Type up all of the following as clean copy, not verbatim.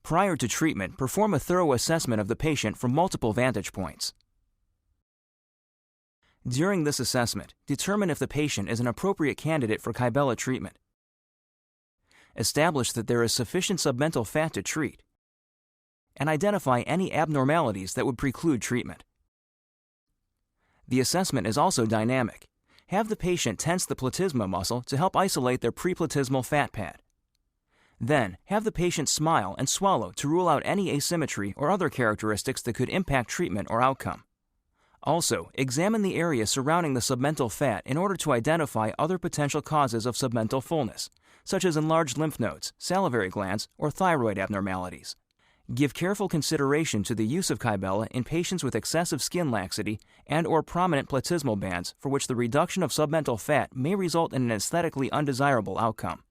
Prior to treatment, perform a thorough assessment of the patient from multiple vantage points. During this assessment, determine if the patient is an appropriate candidate for Kybella treatment. Establish that there is sufficient submental fat to treat, and identify any abnormalities that would preclude treatment. The assessment is also dynamic. Have the patient tense the platysma muscle to help isolate their preplatysmal fat pad. Then, have the patient smile and swallow to rule out any asymmetry or other characteristics that could impact treatment or outcome. Also, examine the area surrounding the submental fat in order to identify other potential causes of submental fullness, such as enlarged lymph nodes, salivary glands, or thyroid abnormalities. Give careful consideration to the use of Kybella in patients with excessive skin laxity and/or prominent platysmal bands for which the reduction of submental fat may result in an aesthetically undesirable outcome.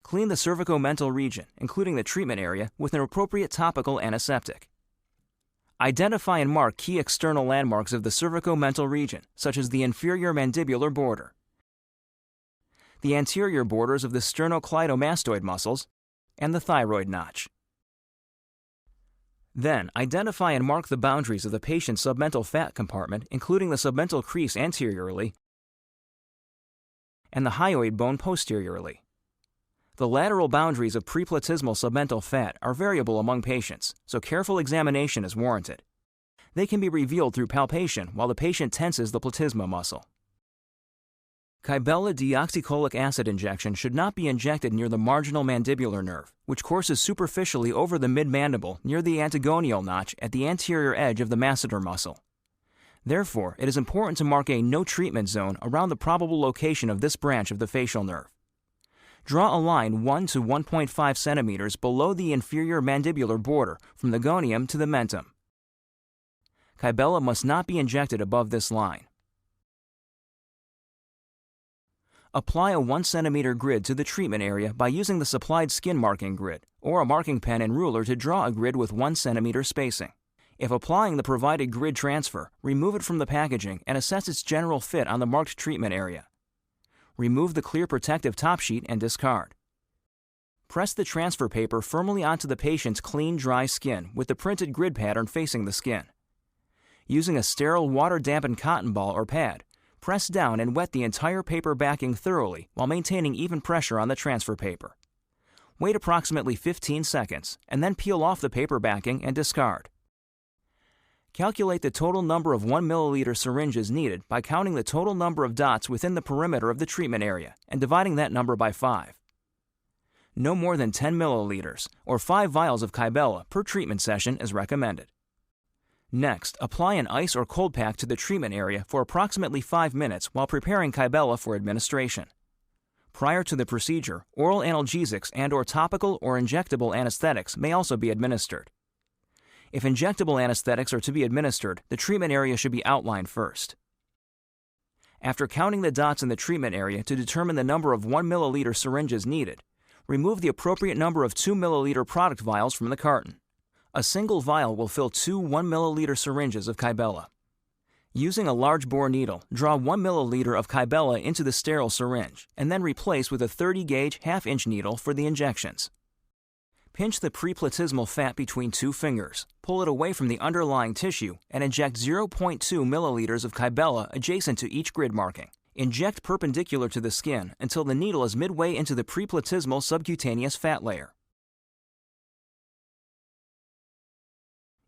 Clean the cervicomental region, including the treatment area, with an appropriate topical antiseptic. Identify and mark key external landmarks of the cervicomental region, such as the inferior mandibular border, the anterior borders of the sternocleidomastoid muscles, and the thyroid notch. Then, identify and mark the boundaries of the patient's submental fat compartment, including the submental crease anteriorly and the hyoid bone posteriorly. The lateral boundaries of preplatysmal submental fat are variable among patients, so careful examination is warranted. They can be revealed through palpation while the patient tenses the platysma muscle. Kybella deoxycholic acid injection should not be injected near the marginal mandibular nerve, which courses superficially over the mid-mandible near the antegonial notch at the anterior edge of the masseter muscle. Therefore, it is important to mark a no-treatment zone around the probable location of this branch of the facial nerve. Draw a line 1 to 1.5 centimeters below the inferior mandibular border from the gonium to the mentum. Kybella must not be injected above this line. Apply a 1 centimeter grid to the treatment area by using the supplied skin marking grid or a marking pen and ruler to draw a grid with 1 centimeter spacing. If applying the provided grid transfer, remove it from the packaging and assess its general fit on the marked treatment area. Remove the clear protective top sheet and discard. Press the transfer paper firmly onto the patient's clean, dry skin with the printed grid pattern facing the skin. Using a sterile water-dampened cotton ball or pad, press down and wet the entire paper backing thoroughly while maintaining even pressure on the transfer paper. Wait approximately 15 seconds and then peel off the paper backing and discard. Calculate the total number of 1 milliliter syringes needed by counting the total number of dots within the perimeter of the treatment area and dividing that number by 5. No more than 10 milliliters, or 5 vials of Kybella per treatment session is recommended. Next, apply an ice or cold pack to the treatment area for approximately 5 minutes while preparing Kybella for administration. Prior to the procedure, oral analgesics and/or topical or injectable anesthetics may also be administered. If injectable anesthetics are to be administered, the treatment area should be outlined first. After counting the dots in the treatment area to determine the number of 1 milliliter syringes needed, remove the appropriate number of 2 milliliter product vials from the carton. A single vial will fill 2 1 milliliter syringes of Kybella. Using a large bore needle, draw 1 milliliter of Kybella into the sterile syringe and then replace with a 30-gauge half-inch needle for the injections. Pinch the preplatysmal fat between 2 fingers, pull it away from the underlying tissue, and inject 0.2 milliliters of Kybella adjacent to each grid marking. Inject perpendicular to the skin until the needle is midway into the preplatysmal subcutaneous fat layer.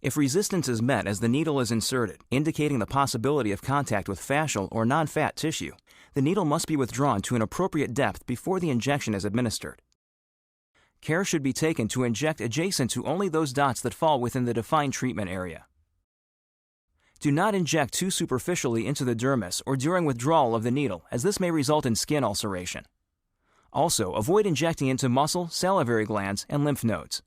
If resistance is met as the needle is inserted, indicating the possibility of contact with fascial or non-fat tissue, the needle must be withdrawn to an appropriate depth before the injection is administered. Care should be taken to inject adjacent to only those dots that fall within the defined treatment area. Do not inject too superficially into the dermis or during withdrawal of the needle, as this may result in skin ulceration. Also, avoid injecting into muscle, salivary glands, and lymph nodes.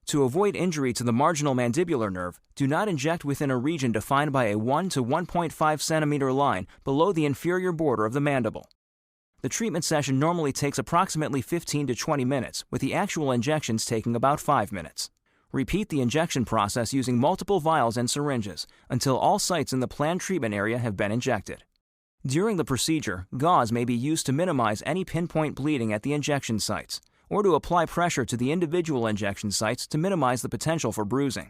To avoid injury to the marginal mandibular nerve, do not inject within a region defined by a 1 to 1.5 centimeter line below the inferior border of the mandible. The treatment session normally takes approximately 15 to 20 minutes, with the actual injections taking about 5 minutes. Repeat the injection process using multiple vials and syringes until all sites in the planned treatment area have been injected. During the procedure, gauze may be used to minimize any pinpoint bleeding at the injection sites, or to apply pressure to the individual injection sites to minimize the potential for bruising.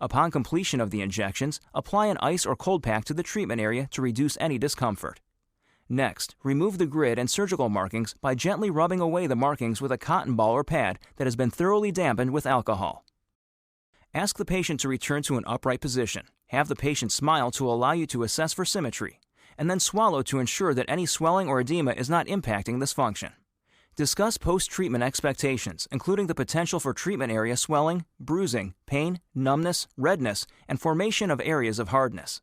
Upon completion of the injections, apply an ice or cold pack to the treatment area to reduce any discomfort. Next, remove the grid and surgical markings by gently rubbing away the markings with a cotton ball or pad that has been thoroughly dampened with alcohol. Ask the patient to return to an upright position. Have the patient smile to allow you to assess for symmetry, and then swallow to ensure that any swelling or edema is not impacting this function. Discuss post-treatment expectations, including the potential for treatment area swelling, bruising, pain, numbness, redness, and formation of areas of hardness.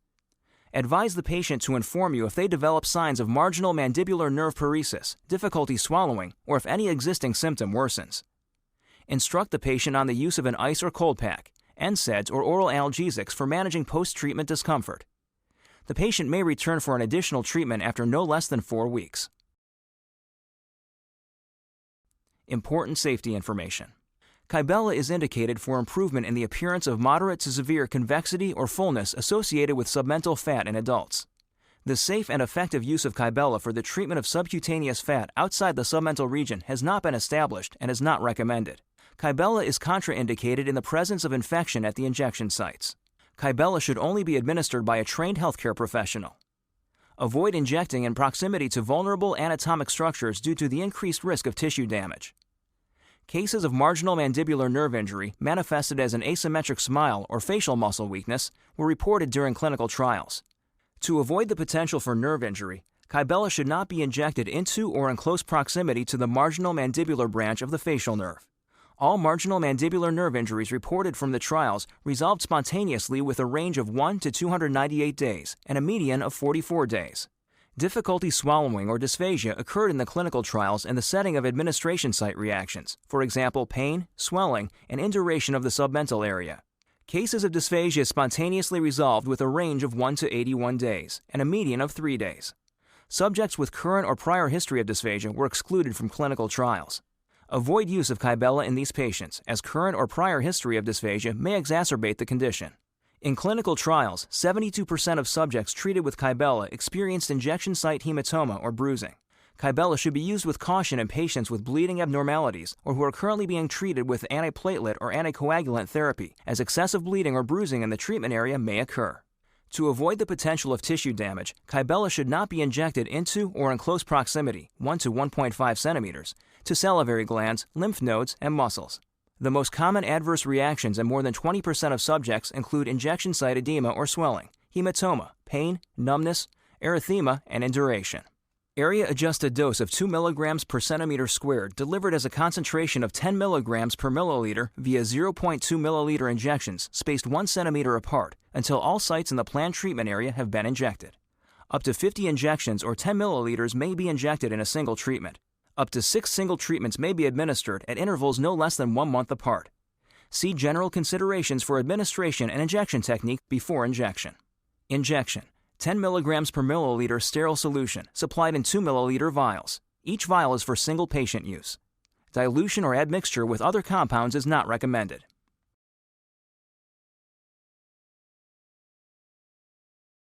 Advise the patient to inform you if they develop signs of marginal mandibular nerve paresis, difficulty swallowing, or if any existing symptom worsens. Instruct the patient on the use of an ice or cold pack, NSAIDs or oral analgesics for managing post-treatment discomfort. The patient may return for an additional treatment after no less than 4 weeks. Important safety information. Kybella is indicated for improvement in the appearance of moderate to severe convexity or fullness associated with submental fat in adults. The safe and effective use of Kybella for the treatment of subcutaneous fat outside the submental region has not been established and is not recommended. Kybella is contraindicated in the presence of infection at the injection sites. Kybella should only be administered by a trained healthcare professional. Avoid injecting in proximity to vulnerable anatomic structures due to the increased risk of tissue damage. Cases of marginal mandibular nerve injury manifested as an asymmetric smile or facial muscle weakness were reported during clinical trials. To avoid the potential for nerve injury, Kybella should not be injected into or in close proximity to the marginal mandibular branch of the facial nerve. All marginal mandibular nerve injuries reported from the trials resolved spontaneously with a range of 1 to 298 days and a median of 44 days. Difficulty swallowing or dysphagia occurred in the clinical trials in the setting of administration site reactions, for example, pain, swelling, and induration of the submental area. Cases of dysphagia spontaneously resolved with a range of 1 to 81 days and a median of 3 days. Subjects with current or prior history of dysphagia were excluded from clinical trials. Avoid use of Kybella in these patients, as current or prior history of dysphagia may exacerbate the condition. In clinical trials, 72% of subjects treated with Kybella experienced injection site hematoma or bruising. Kybella should be used with caution in patients with bleeding abnormalities or who are currently being treated with antiplatelet or anticoagulant therapy, as excessive bleeding or bruising in the treatment area may occur. To avoid the potential of tissue damage, Kybella should not be injected into or in close proximity, 1 to 1.5 centimeters, to salivary glands, lymph nodes, and muscles. The most common adverse reactions in more than 20% of subjects include injection site edema or swelling, hematoma, pain, numbness, erythema, and induration. Area-adjusted dose of 2 mg per centimeter squared delivered as a concentration of 10 mg per milliliter via 0.2 milliliter injections spaced 1 centimeter apart until all sites in the planned treatment area have been injected. Up to 50 injections or 10 milliliters may be injected in a single treatment. Up to 6 single treatments may be administered at intervals no less than 1 month apart. See general considerations for administration and injection technique before injection. Injection: 10 mg per milliliter sterile solution supplied in 2 milliliter vials. Each vial is for single patient use. Dilution or admixture with other compounds is not recommended.